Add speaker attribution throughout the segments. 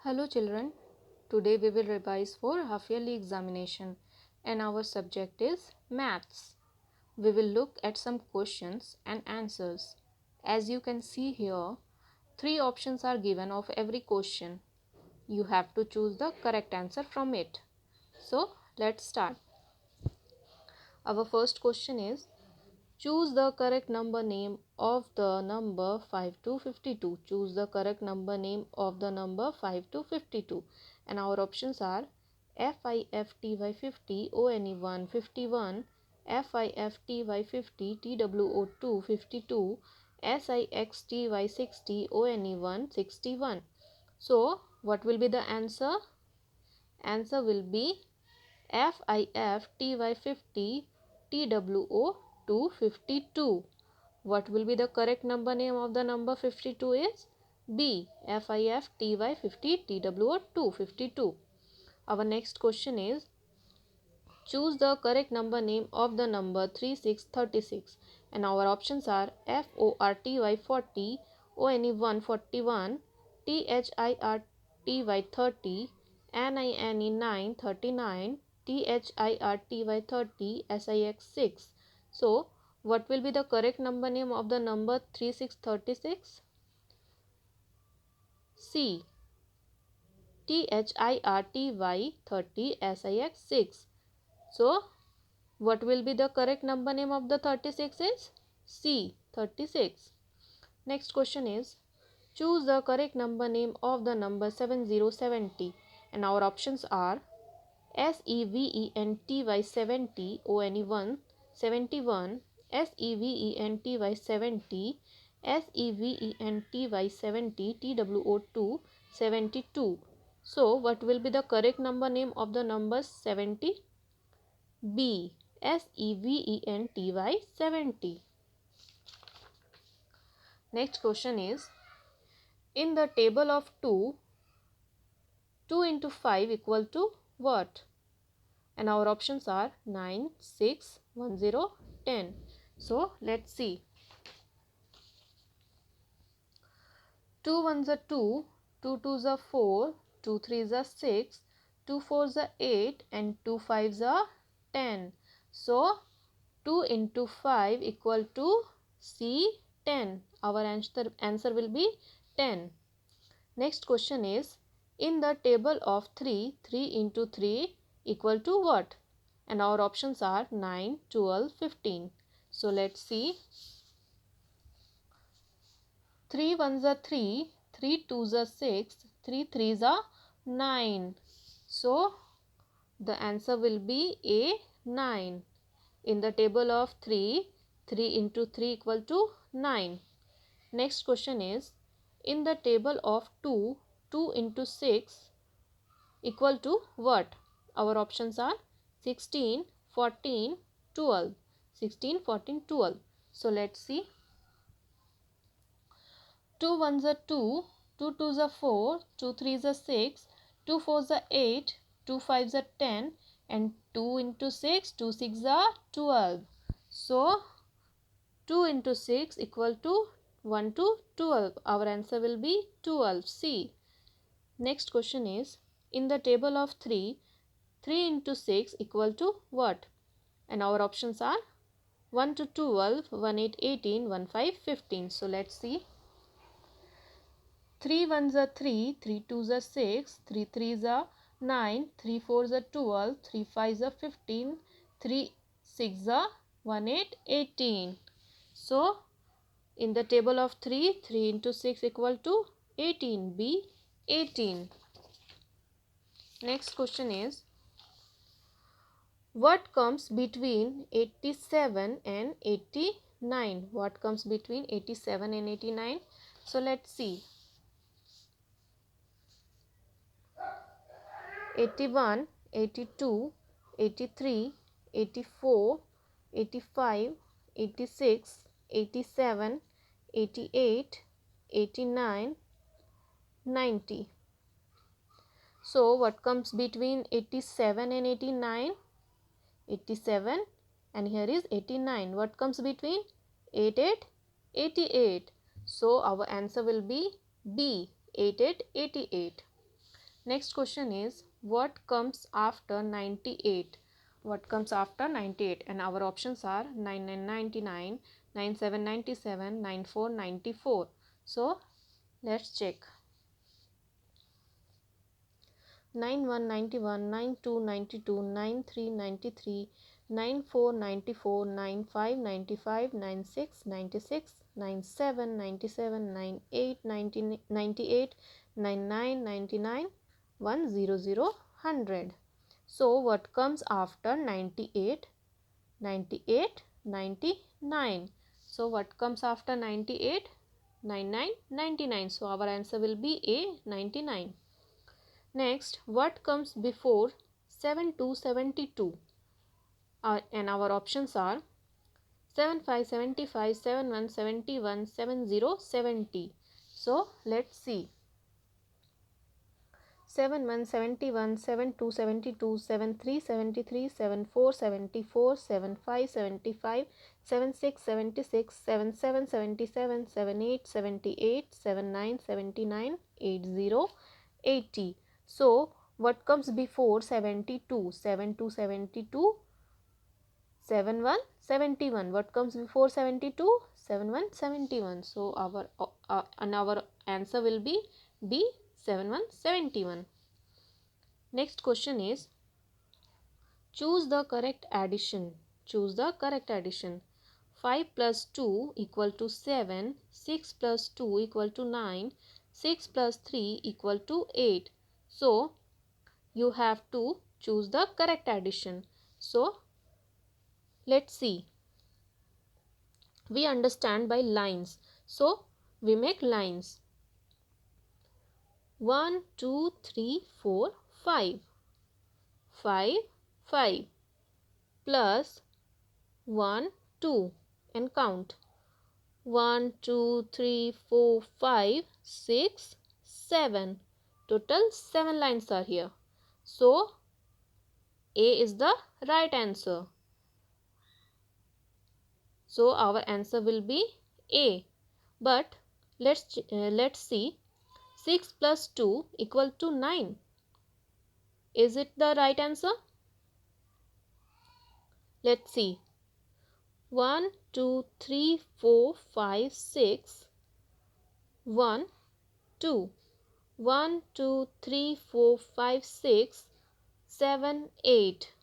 Speaker 1: Hello children, today we will revise for half-yearly examination and our subject is maths. We will look at some questions and answers. As you can see here, 3 options are given of every question. You have to choose the correct answer from it. So let's start. Our first question is, choose the correct number name of the number 5 to 52. Choose the correct number name of the number 5 to 52. And our options are FIFTY 50, ONE1 51, FIFTY 50, TWO2 52, SIXTY 60, ONE1 61. So what will be the answer? Answer will be FIFTY 50, TWO2 52. What will be the correct number name of the number 52 is B. FIFTY 50, TWO2 52. Our next question is, choose the correct number name of the number 3636. And our options are FORTY 40, ONE1 41, THIRTY 30, NINE 9 39, THIRTY 30, SIX 6. So, what will be the correct number name of the number 3636? C. THIRTY 30, SIX 6. So, what will be the correct number name of the 36 is? C. 36. Next question is, choose the correct number name of the number 7070. And our options are SEVENTY 70, ONE1 71, SEVENTY 70, SEVENTY 70, TWO2 72. So, what will be the correct number name of the number 70? B. SEVENTY 70. Next question is, in the table of 2, 2 into 5 equal to what? And our options are 9, 6, 10, 10. So, let's see. 2 ones are 2, 2 twos are 4, 2 threes are 6, 2 fours are 8 and 2 fives are 10. So, 2 into 5 equal to C 10. Our answer will be 10. Next question is, in the table of 3, 3 into 3 equal to what? And our options are 9, 12, 15. So let's see. 3 ones are 3, 3 twos are 6, 3 threes are 9. So the answer will be A 9. In the table of 3, 3 into 3 equal to 9. Next question is, in the table of 2, 2 into 6 equal to what? Our options are 16, 14, 12. 16, 14, 12. So let's see. 2 ones are 2, 2 twos are 4, 2 threes are 6, 2 fours are 8, 2 fives are 10 and 2 into 6, 2 six are 12. So 2 into 6 equal to 1 to 12. Our answer will be 12. C. Next question is, in the table of 3, 3 into 6 equal to what? And our options are 1 to 12, 1 8 18, 1 5 15. So let's see. 3 ones are 3, 3 twos are 6, 3 threes are 9, 3 fours are 12, 3 fives are 15, 3 six are 1 8 18. So in the table of 3, 3 into 6 equal to 18. B 18. Next question is, what comes between 87 and 89? What comes between 87 and 89? So let's see. 81, 82, 83, 84, 85, 86, 87, 88, 89, 90. So what comes between 87 and 89? 87 and here is 89. What comes between 88? 88. So our answer will be B 88, 88. Next question is, what comes after 98? What comes after 98? And our options are 9999, 9797, 9494. So let's check. 91 91, 92 92, 93 93, 94 94, 95 95, 96 96, 97 97, 98 98, 99 99, 100 100. So what comes after 98? 98 99. So what comes after 98? 99 99. So our answer will be A, 99. Next, what comes before 7272? And our options are 75 75, 71 71, 70 70. So let's see. 71 71, 72 72, 73 73, 74 74, 75 75, 76 76, 77 77, 78 78, 79 79, 80 80. So what comes before 72? 72 72, 71 71. What comes before 72? 71 71. So our answer will be B, 71 71. Next question is, choose the correct addition. Choose the correct addition. 5 plus 2 equal to 7, 6 plus 2 equal to 9, 6 plus 3 equal to 8. So you have to choose the correct addition. So let's see. We understand by lines. So we make lines. 1 2 3 4 5. 5 5 plus 1 2 and count. 1 2 3 4 5 6 7. Total 7 lines are here. So A is the right answer. So our answer will be A. But let's see. 6 plus 2 equal to 9. Is it the right answer? Let's see. 1 2 3 4 5 6, 1 2, 1 2 3 4 5 6, 7 8.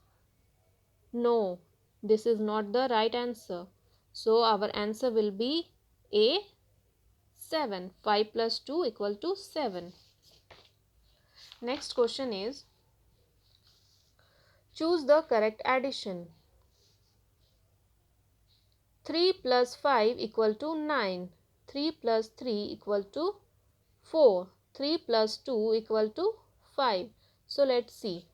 Speaker 1: No, this is not the right answer. So our answer will be A, 7. 5 plus 2 equal to 7. Next question is, choose the correct addition. 3 plus 5 equal to 9. 3 plus 3 equal to 4. 3 plus 2 equal to 5. So let's see.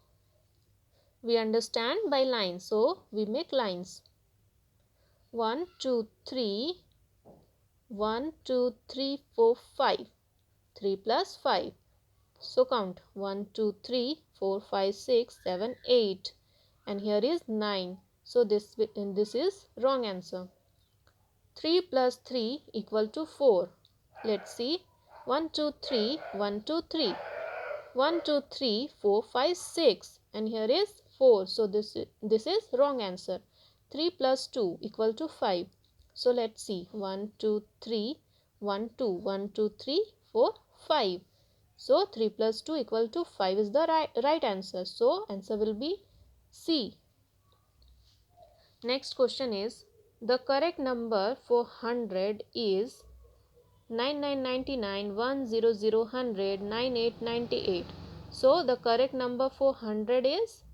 Speaker 1: We understand by lines. So we make lines. 1 2 3, 1 2 3 4 5. 3 plus 5. So count 1 2 3 4 5 6 7 8. And here is 9. So this is wrong answer. 3 plus 3 equal to 4. Let's see. 1 2 3 1 2 3. 1 2 3 4 5 6. And here is 4. So this is wrong answer. 3 plus 2 equal to 5. So let's see. 1 2 3 1 2 1 2 3 4 5. So 3 plus 2 equal to 5 is the right answer. So answer will be C. Next question is, the correct number for 100 is 9999, 100, 100, 9898. So the correct number for 100 is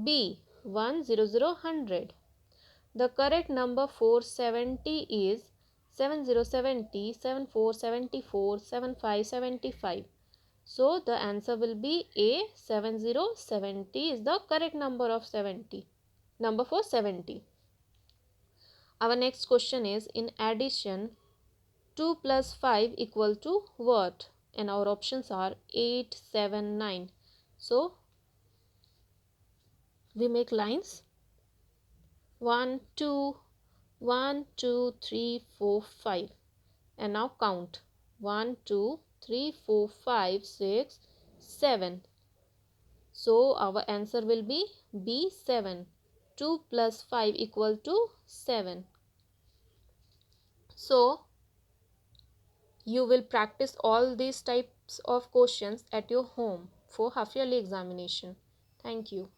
Speaker 1: B, 100, 100. The correct number for 70 is 7070, 7474, 7575. So the answer will be A, 7070 is the correct number of 70. Number for 70. Our next question is, in addition, 2 plus 5 equal to what? And our options are 8, 7, 9. So we make lines. 1 2, 1 2 3 4 5. And now count. 1 2 3 4 5 6 7. So our answer will be B, 7. 2 plus 5 equal to 7. So you will practice all these types of questions at your home for half yearly examination. Thank you.